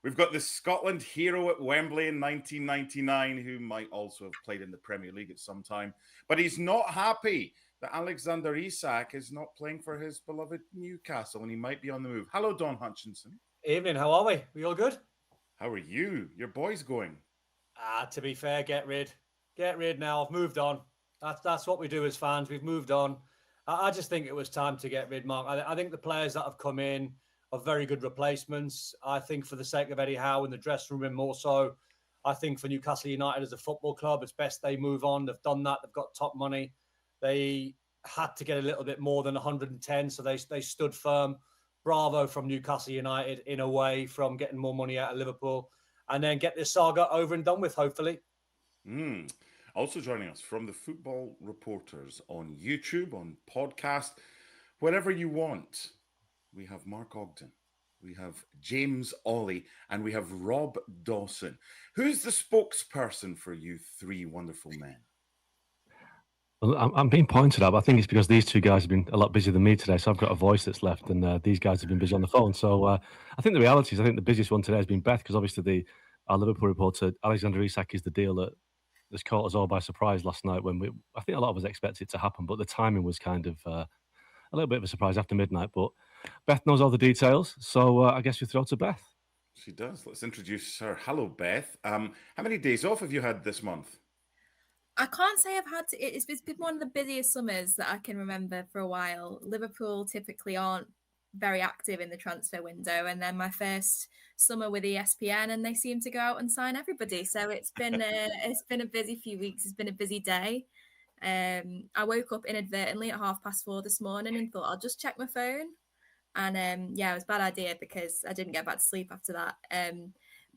We've got the Scotland hero at Wembley in 1999, who might also have played in the Premier League at some time. But he's not happy that Alexander Isak is not playing for his beloved Newcastle, and he might be on the move. Hello, Don Hutchinson. Evening, how are we? We all good? How are you? Your boy's going. To be fair, get rid now. I've moved on. That's what we do as fans. We've moved on. I just think it was time to get rid, Mark. I think the players that have come in are very good replacements. I think for the sake of Eddie Howe in the dressing room and more so, I think for Newcastle United as a football club, it's best they move on. They've done that. They've got top money. They had to get a little bit more than 110, so they stood firm. Bravo from Newcastle United in a way from getting more money out of Liverpool and then get this saga over and done with, hopefully. Also joining us from the Football Reporters on YouTube, on podcast, wherever you want. We have Mark Ogden, we have James Ollie, and we have Rob Dawson. Who's the spokesperson for you three wonderful men? Well, I'm being pointed at, but I think it's because these two guys have been a lot busier than me today, so I've got a voice that's left, and these guys have been busy on the phone. So I think the reality is, I think the busiest one today has been Beth, because obviously our Liverpool reporter, Alexander Isak, is the deal that has caught us all by surprise last night when I think a lot of us expected it to happen, but the timing was kind of a little bit of a surprise after midnight. But Beth knows all the details, so I guess we throw to Beth. She does. Let's introduce her. Hello, Beth. How many days off have you had this month? I can't say I've had to. It's been one of the busiest summers that I can remember for a while. Liverpool typically aren't very active in the transfer window, and then my first summer with ESPN, and they seem to go out and sign everybody. So it's been a busy few weeks. It's been a busy day. I woke up inadvertently at 4:30 this morning and thought I'll just check my phone, and it was a bad idea because I didn't get back to sleep after that.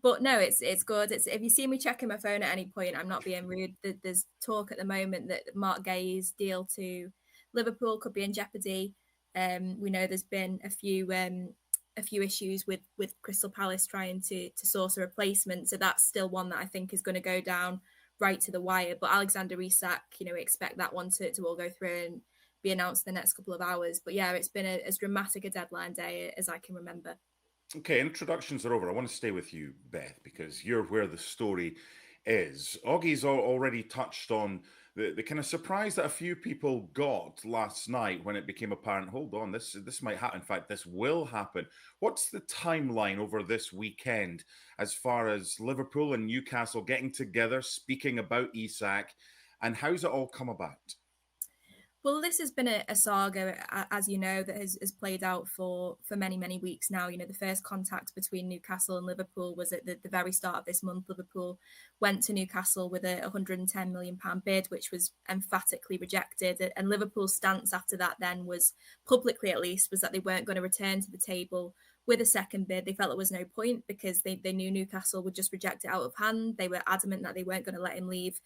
But no, it's good. If you see me checking my phone at any point, I'm not being rude. There's talk at the moment that Mark Gay's deal to Liverpool could be in jeopardy. We know there's been a few issues with Crystal Palace trying to source a replacement. So that's still one that I think is going to go down right to the wire. But Alexander Isak, we expect that one to all go through and be announced in the next couple of hours. But yeah, it's been as dramatic a deadline day as I can remember. Okay, introductions are over. I want to stay with you, Beth, because you're where the story is. Oggie's already touched on the kind of surprise that a few people got last night when it became apparent, hold on, this might happen. In fact, this will happen. What's the timeline over this weekend as far as Liverpool and Newcastle getting together, speaking about Isak, and how's it all come about? Well, this has been a saga, as you know, that has played out for many, many weeks now. The first contact between Newcastle and Liverpool was at the very start of this month. Liverpool went to Newcastle with a £110 million bid, which was emphatically rejected. And Liverpool's stance after that then was, publicly at least, was that they weren't going to return to the table with a second bid. They felt there was no point because they knew Newcastle would just reject it out of hand. They were adamant that they weren't going to let him leave,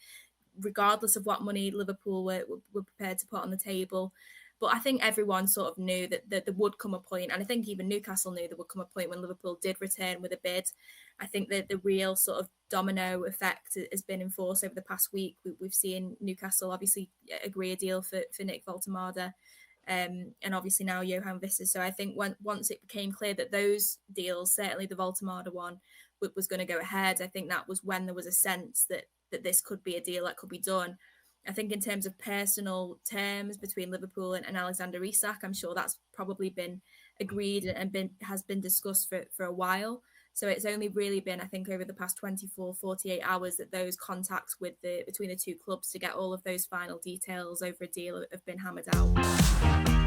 regardless of what money Liverpool were prepared to put on the table. But I think everyone sort of knew that there would come a point, and I think even Newcastle knew there would come a point when Liverpool did return with a bid. I think that the real sort of domino effect has been enforced over the past week. We've seen Newcastle obviously agree a deal for Nick Voltemade, and obviously now Johan Visser. So I think once it became clear that those deals, certainly the Voltemade one, was going to go ahead, I think that was when there was a sense that this could be a deal that could be done. I think in terms of personal terms between Liverpool and Alexander Isak, I'm sure that's probably been agreed and has been discussed for a while. So it's only really been, I think, over the past 24, 48 hours that those contacts between the two clubs to get all of those final details over a deal have been hammered out.